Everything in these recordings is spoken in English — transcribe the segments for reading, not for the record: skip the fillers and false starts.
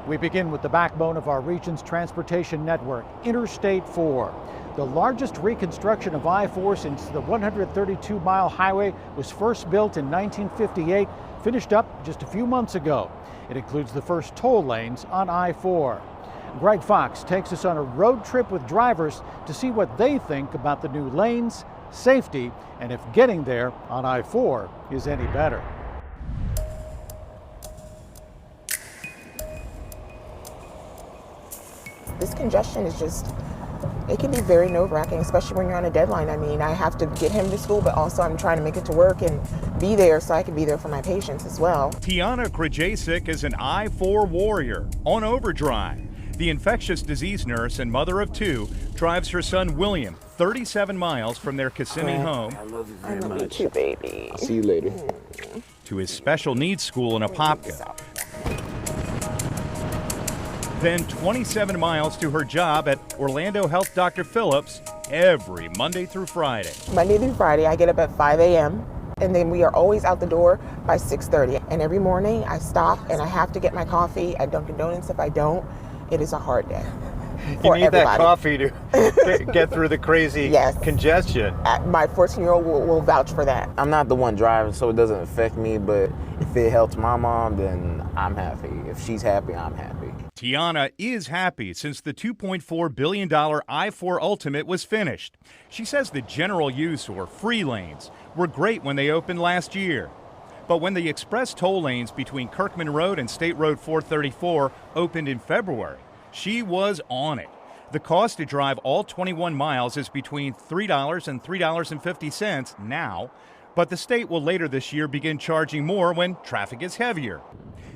We begin with the backbone of our region's transportation network, Interstate 4. The largest reconstruction of I-4 since the 132-mile highway was first built in 1958, finished up just a few months ago. It includes the first toll lanes on I-4. Greg Fox takes us on a road trip with drivers to see what they think about the new lanes, safety, and if getting there on I-4 is any better. This congestion is just, it can be very nerve-wracking, especially when you're on a deadline. I mean, I have to get him to school, but also I'm trying to make it to work and be there so I can be there for my patients as well. Tiana Krajacek is an I-4 warrior on overdrive. The infectious disease nurse and mother of two drives her son William 37 miles from their Kissimmee home. I love you very much. I love you too, baby. I'll see you later. To his special needs school in Apopka. Then 27 miles to her job at Orlando Health Dr. Phillips every Monday through Friday. Monday through Friday, I get up at 5 a.m. and then we are always out the door by 6:30. And every morning I stop and I have to get my coffee at Dunkin' Donuts. If I don't, it is a hard day. You need that coffee to get through the crazy congestion. My 14-year-old will vouch for that. I'm not the one driving, so it doesn't affect me, but if it helps my mom, then I'm happy. If she's happy, I'm happy. Tiana is happy since the $2.4 billion I-4 Ultimate was finished. She says the general use or free lanes were great when they opened last year. But when the express toll lanes between Kirkman Road and State Road 434 opened in February, she was on it. The cost to drive all 21 miles is between $3 and $3.50 now, but the state will later this year begin charging more when traffic is heavier.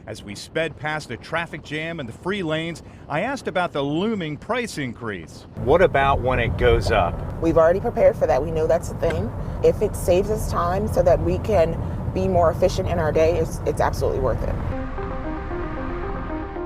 As we sped past a traffic jam in the free lanes, I asked about the looming price increase. What about when it goes up? We've already prepared for that. We know that's a thing. If it saves us time so that we can be more efficient in our day, it's absolutely worth it.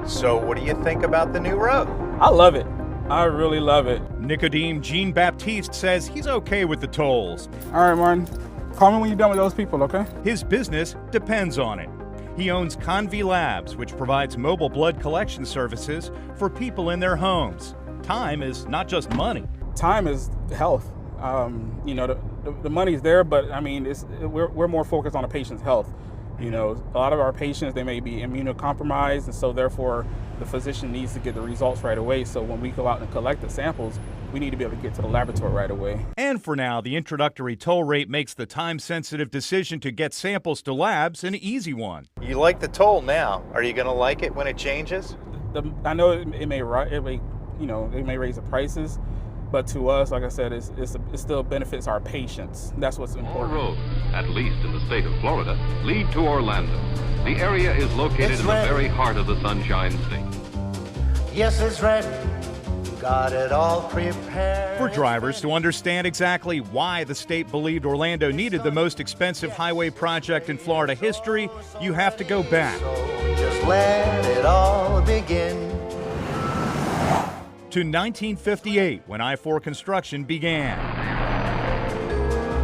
So what do you think about the new road? I love it. I really love it. Nicodeme Jean-Baptiste says he's okay with the tolls. All right, Martin. Call me when you're done with those people, okay? His business depends on it. He owns Convi Labs, which provides mobile blood collection services for people in their homes. Time is not just money. Time is health. You know, the money's there, but I mean, we're more focused on a patient's health. You know, a lot of our patients, they may be immunocompromised, and so therefore the physician needs to get the results right away. So when we go out and collect the samples, we need to be able to get to the laboratory right away. And for now, the introductory toll rate makes the time-sensitive decision to get samples to labs an easy one. You like the toll now. Are you going to like it when it changes? I know it may raise the prices, but to us, like I said, it still benefits our patients. That's what's important. All roads, at least in the state of Florida, lead to Orlando. The area is located in the very heart of the Sunshine State. Yes, it's ready. Got it all prepared. For drivers to understand exactly why the state believed Orlando needed the most expensive highway project in Florida history, you have to go back. So just let it all begin. To 1958, when I-4 construction began.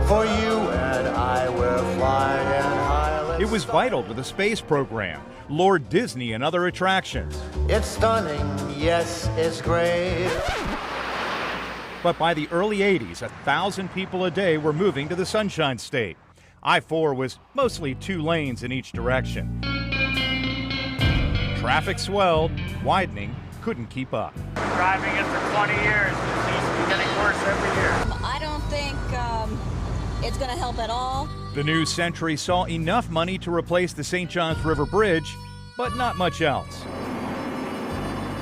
For you and I, we're flying high. It was vital to the space program, Lord Disney and other attractions. It's stunning, yes, it's great. But by the early 80s, 1,000 people a day were moving to the Sunshine State. I-4 was mostly 2 lanes in each direction. Traffic swelled, widening, couldn't keep up. Driving it for 20 years, it seems to be getting worse every year. I don't think it's going to help at all. The new century saw enough money to replace the St. Johns River Bridge, but not much else.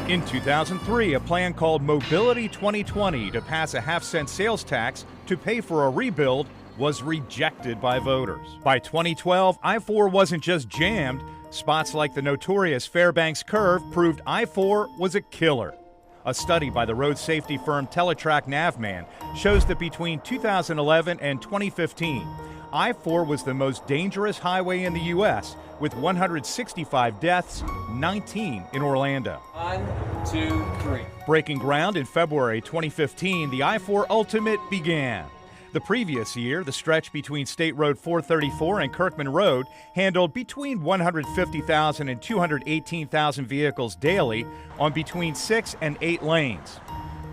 In 2003, a plan called Mobility 2020 to pass a half-cent sales tax to pay for a rebuild was rejected by voters. By 2012, I-4 wasn't just jammed. Spots like the notorious Fairbanks Curve proved I-4 was a killer. A study by the road safety firm Teletrack Navman shows that between 2011 and 2015, I-4 was the most dangerous highway in the U.S., with 165 deaths, 19 in Orlando. 1, 2, 3. Breaking ground in February 2015, the I-4 Ultimate began. The previous year, the stretch between State Road 434 and Kirkman Road handled between 150,000 and 218,000 vehicles daily on between 6 and 8 lanes.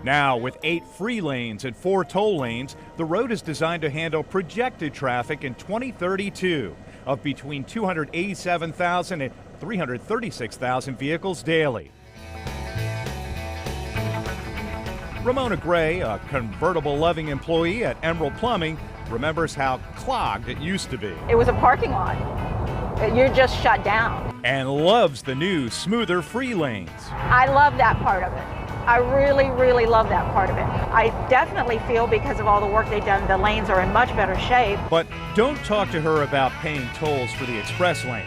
Now, with 8 free lanes and 4 toll lanes, the road is designed to handle projected traffic in 2032 of between 287,000 and 336,000 vehicles daily. Ramona Gray, a convertible-loving employee at Emerald Plumbing, remembers how clogged it used to be. It was a parking lot. You're just shut down. And loves the new, smoother free lanes. I love that part of it. I really, really love that part of it. I definitely feel because of all the work they've done, the lanes are in much better shape. But don't talk to her about paying tolls for the express lanes.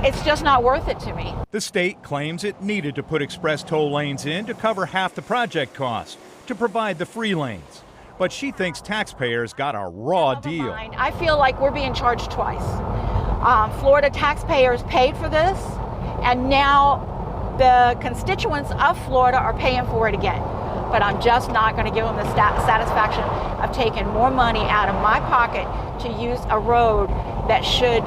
It's just not worth it to me. The state claims it needed to put express toll lanes in to cover half the project cost, to provide the free lanes. But she thinks taxpayers got a raw deal. I feel like we're being charged twice. Florida taxpayers paid for this, and now the constituents of Florida are paying for it again. But I'm just not going to give them the satisfaction of taking more money out of my pocket to use a road that should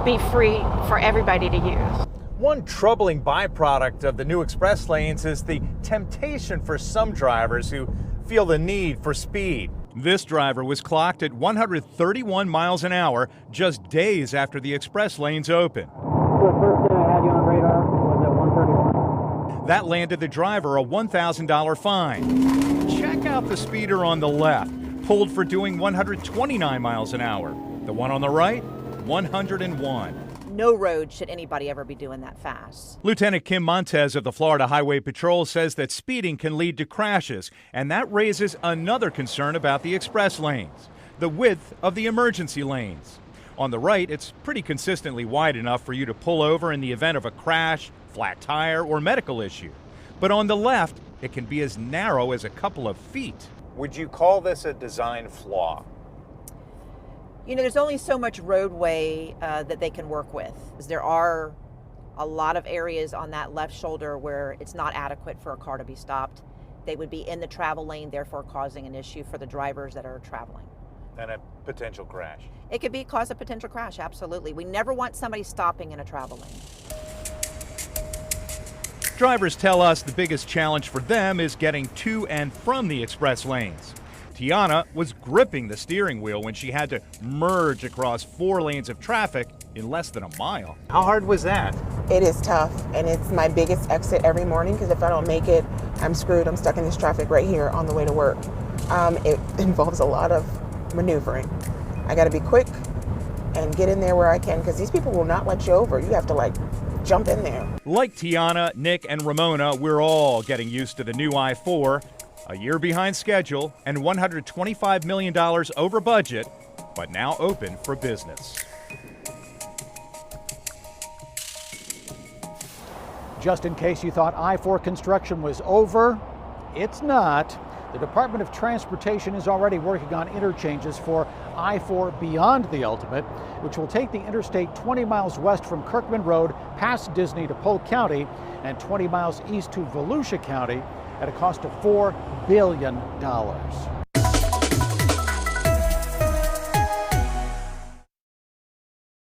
be free for everybody to use. One troubling byproduct of the new express lanes is the temptation for some drivers who feel the need for speed. This driver was clocked at 131 miles an hour just days after the express lanes opened. The first day I had you on radar was at 131. That landed the driver a $1,000 fine. Check out the speeder on the left, pulled for doing 129 miles an hour. The one on the right, 101. No road should anybody ever be doing that fast. Lieutenant Kim Montez of the Florida Highway Patrol says that speeding can lead to crashes, and that raises another concern about the express lanes, the width of the emergency lanes. On the right, it's pretty consistently wide enough for you to pull over in the event of a crash, flat tire, or medical issue. But on the left, it can be as narrow as a couple of feet. Would you call this a design flaw? You know, there's only so much roadway that they can work with. There are a lot of areas on that left shoulder where it's not adequate for a car to be stopped. They would be in the travel lane, therefore causing an issue for the drivers that are traveling. And a potential crash. It could cause a potential crash, absolutely. We never want somebody stopping in a travel lane. Drivers tell us the biggest challenge for them is getting to and from the express lanes. Tiana was gripping the steering wheel when she had to merge across 4 lanes of traffic in less than a mile. How hard was that? It is tough, and it's my biggest exit every morning because if I don't make it, I'm screwed. I'm stuck in this traffic right here on the way to work. It involves a lot of maneuvering. I got to be quick and get in there where I can because these people will not let you over. You have to jump in there. Like Tiana, Nick, and Ramona, we're all getting used to the new I-4. A year behind schedule and $125 million over budget, but now open for business. Just in case you thought I-4 construction was over, it's not. The Department of Transportation is already working on interchanges for I-4 beyond the Ultimate, which will take the interstate 20 miles west from Kirkman Road past Disney to Polk County and 20 miles east to Volusia County at a cost of $4 billion.